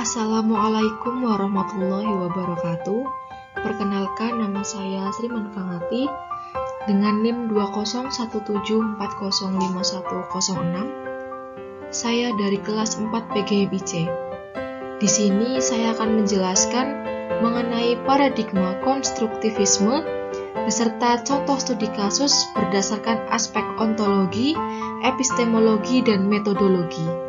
Assalamualaikum warahmatullahi wabarakatuh. Perkenalkan, nama saya Sri Manfangati dengan NIM 20174051006. Saya dari kelas 4 PGMIC. Di sini saya akan menjelaskan mengenai paradigma konstruktivisme beserta contoh studi kasus berdasarkan aspek ontologi, epistemologi, dan metodologi.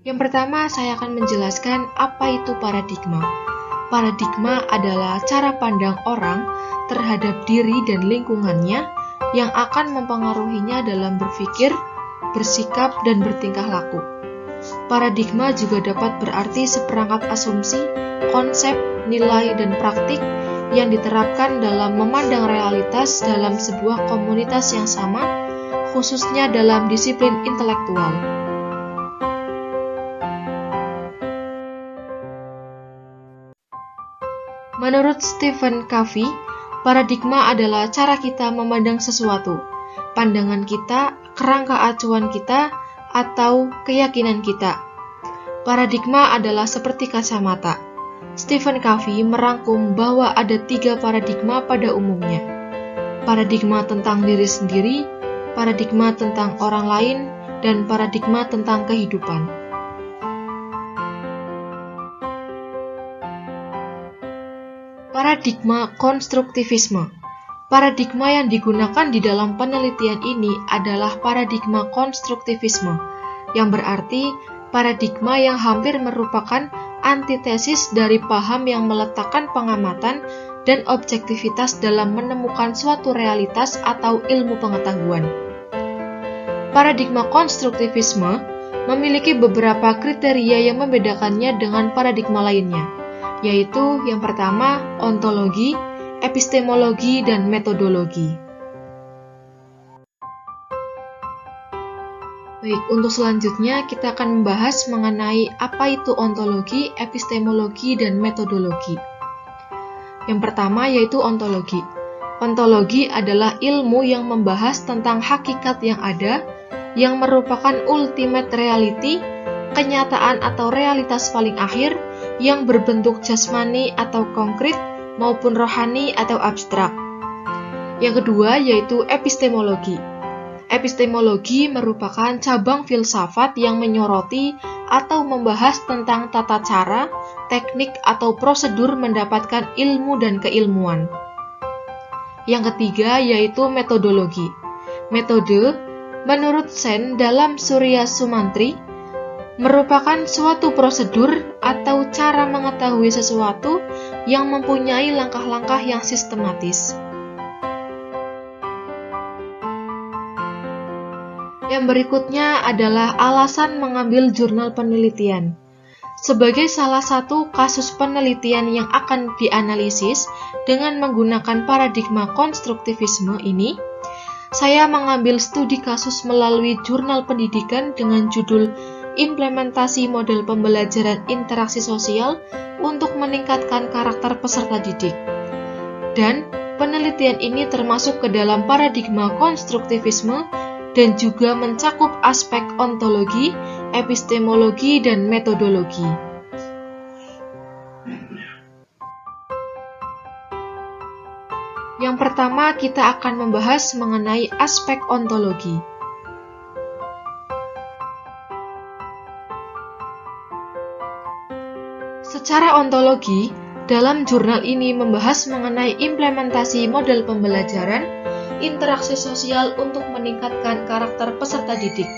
Yang pertama, saya akan menjelaskan apa itu paradigma. Paradigma adalah cara pandang orang terhadap diri dan lingkungannya yang akan mempengaruhinya dalam berpikir, bersikap, dan bertingkah laku. Paradigma juga dapat berarti seperangkat asumsi, konsep, nilai, dan praktik yang diterapkan dalam memandang realitas dalam sebuah komunitas yang sama, khususnya dalam disiplin intelektual. Menurut Stephen Covey, paradigma adalah cara kita memandang sesuatu, pandangan kita, kerangka acuan kita, atau keyakinan kita. Paradigma adalah seperti kacamata. Stephen Covey merangkum bahwa ada 3 paradigma pada umumnya. Paradigma tentang diri sendiri, paradigma tentang orang lain, dan paradigma tentang kehidupan. Paradigma konstruktivisme. Paradigma yang digunakan di dalam penelitian ini adalah paradigma konstruktivisme, yang berarti paradigma yang hampir merupakan antitesis dari paham yang meletakkan pengamatan dan objektivitas dalam menemukan suatu realitas atau ilmu pengetahuan. Paradigma konstruktivisme memiliki beberapa kriteria yang membedakannya dengan paradigma lainnya, yaitu yang pertama, ontologi, epistemologi, dan metodologi. Baik, untuk selanjutnya kita akan membahas mengenai apa itu ontologi, epistemologi, dan metodologi. Yang pertama yaitu ontologi. Ontologi adalah ilmu yang membahas tentang hakikat yang ada, yang merupakan ultimate reality, kenyataan atau realitas paling akhir, yang berbentuk jasmani atau konkret maupun rohani atau abstrak. Yang kedua yaitu epistemologi. Epistemologi merupakan cabang filsafat yang menyoroti atau membahas tentang tata cara, teknik atau prosedur mendapatkan ilmu dan keilmuan. Yang ketiga yaitu metodologi. Metode, menurut Sen dalam Surya Sumantri, merupakan suatu prosedur atau cara mengetahui sesuatu yang mempunyai langkah-langkah yang sistematis. Yang berikutnya adalah alasan mengambil jurnal penelitian. Sebagai salah satu kasus penelitian yang akan dianalisis dengan menggunakan paradigma konstruktivisme ini, saya mengambil studi kasus melalui jurnal pendidikan dengan judul Implementasi Model Pembelajaran Interaksi Sosial untuk Meningkatkan Karakter Peserta Didik. Dan penelitian ini termasuk ke dalam paradigma konstruktivisme dan juga mencakup aspek ontologi, epistemologi, dan metodologi. Yang pertama, kita akan membahas mengenai aspek ontologi. Secara ontologi, dalam jurnal ini membahas mengenai implementasi model pembelajaran, interaksi sosial untuk meningkatkan karakter peserta didik,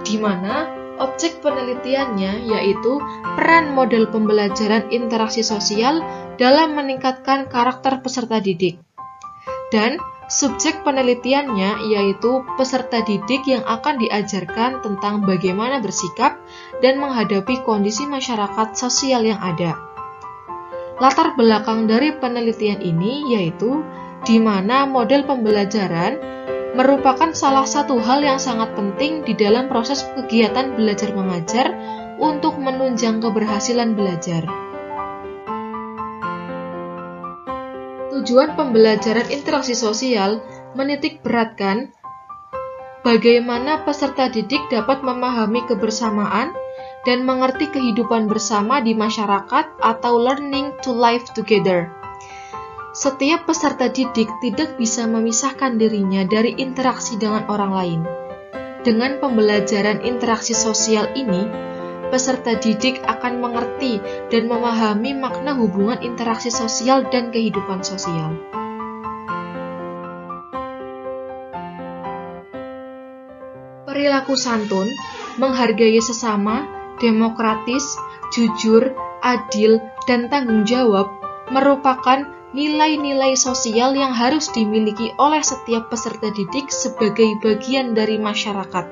di mana objek penelitiannya yaitu peran model pembelajaran interaksi sosial dalam meningkatkan karakter peserta didik. Dan subjek penelitiannya yaitu peserta didik yang akan diajarkan tentang bagaimana bersikap dan menghadapi kondisi masyarakat sosial yang ada. Latar belakang dari penelitian ini yaitu di mana model pembelajaran merupakan salah satu hal yang sangat penting di dalam proses kegiatan belajar mengajar untuk menunjang keberhasilan belajar. Tujuan pembelajaran interaksi sosial menitik beratkan bagaimana peserta didik dapat memahami kebersamaan dan mengerti kehidupan bersama di masyarakat atau learning to live together. Setiap peserta didik tidak bisa memisahkan dirinya dari interaksi dengan orang lain. Dengan pembelajaran interaksi sosial ini, peserta didik akan mengerti dan memahami makna hubungan interaksi sosial dan kehidupan sosial. Perilaku santun, menghargai sesama, demokratis, jujur, adil, dan tanggung jawab merupakan nilai-nilai sosial yang harus dimiliki oleh setiap peserta didik sebagai bagian dari masyarakat.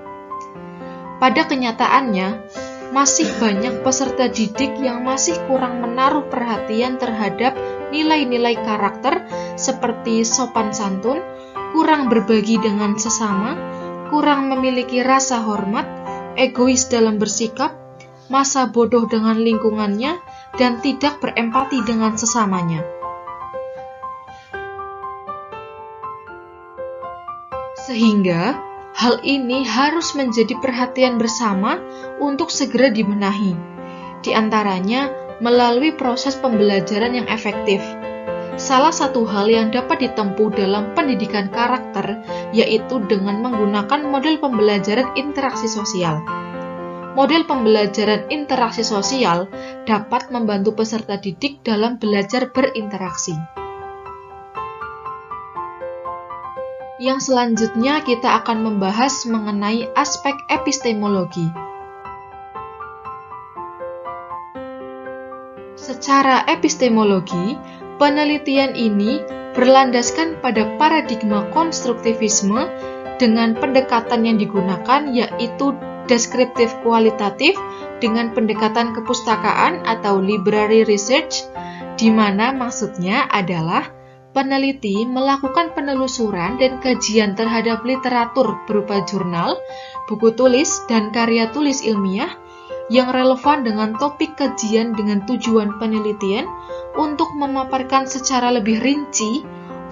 Pada kenyataannya, masih banyak peserta didik yang masih kurang menaruh perhatian terhadap nilai-nilai karakter seperti sopan santun, kurang berbagi dengan sesama, kurang memiliki rasa hormat, egois dalam bersikap, masa bodoh dengan lingkungannya, dan tidak berempati dengan sesamanya. Sehingga, hal ini harus menjadi perhatian bersama untuk segera dibenahi, di antaranya melalui proses pembelajaran yang efektif. Salah satu hal yang dapat ditempuh dalam pendidikan karakter yaitu dengan menggunakan model pembelajaran interaksi sosial. Model pembelajaran interaksi sosial dapat membantu peserta didik dalam belajar berinteraksi. Yang selanjutnya kita akan membahas mengenai aspek epistemologi. Secara epistemologi, penelitian ini berlandaskan pada paradigma konstruktivisme dengan pendekatan yang digunakan yaitu deskriptif kualitatif dengan pendekatan kepustakaan atau library research, di mana maksudnya adalah peneliti melakukan penelusuran dan kajian terhadap literatur berupa jurnal, buku tulis, dan karya tulis ilmiah yang relevan dengan topik kajian dengan tujuan penelitian untuk memaparkan secara lebih rinci,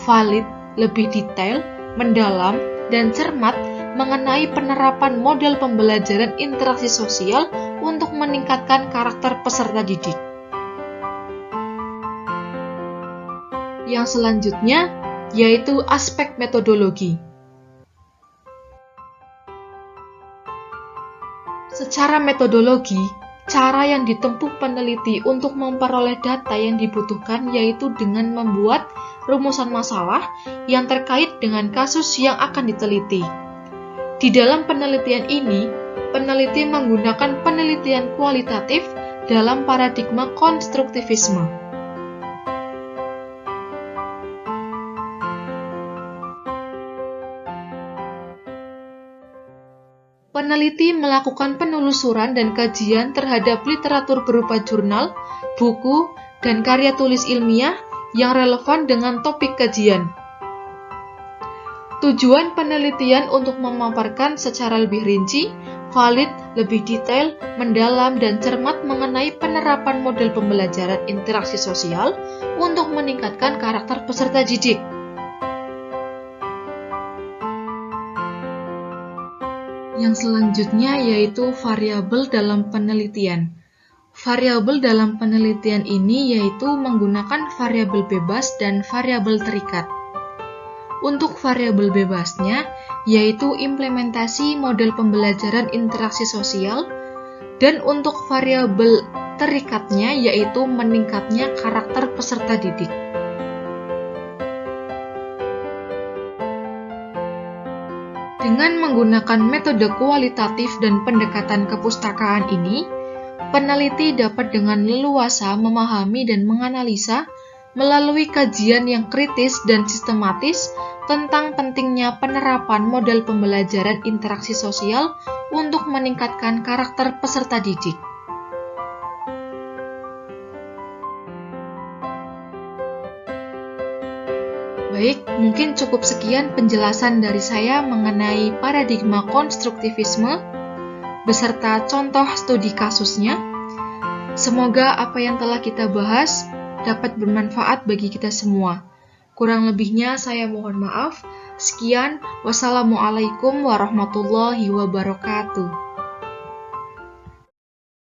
valid, lebih detail, mendalam, dan cermat mengenai penerapan model pembelajaran interaksi sosial untuk meningkatkan karakter peserta didik. Yang selanjutnya yaitu aspek metodologi. Secara metodologi, cara yang ditempuh peneliti untuk memperoleh data yang dibutuhkan yaitu dengan membuat rumusan masalah yang terkait dengan kasus yang akan diteliti. Di dalam penelitian ini, peneliti menggunakan penelitian kualitatif dalam paradigma konstruktivisme. Peneliti melakukan penelusuran dan kajian terhadap literatur berupa jurnal, buku, dan karya tulis ilmiah yang relevan dengan topik kajian. Tujuan penelitian untuk memaparkan secara lebih rinci, valid, lebih detail, mendalam, dan cermat mengenai penerapan model pembelajaran interaksi sosial untuk meningkatkan karakter peserta didik. Yang selanjutnya yaitu variabel dalam penelitian. Variabel dalam penelitian ini yaitu menggunakan variabel bebas dan variabel terikat. Untuk variabel bebasnya yaitu implementasi model pembelajaran interaksi sosial, dan untuk variabel terikatnya yaitu meningkatnya karakter peserta didik. Dengan menggunakan metode kualitatif dan pendekatan kepustakaan ini, peneliti dapat dengan leluasa memahami dan menganalisa melalui kajian yang kritis dan sistematis tentang pentingnya penerapan model pembelajaran interaksi sosial untuk meningkatkan karakter peserta didik. Baik, mungkin cukup sekian penjelasan dari saya mengenai paradigma konstruktivisme beserta contoh studi kasusnya. Semoga apa yang telah kita bahas dapat bermanfaat bagi kita semua. Kurang lebihnya saya mohon maaf. Sekian, wassalamualaikum warahmatullahi wabarakatuh.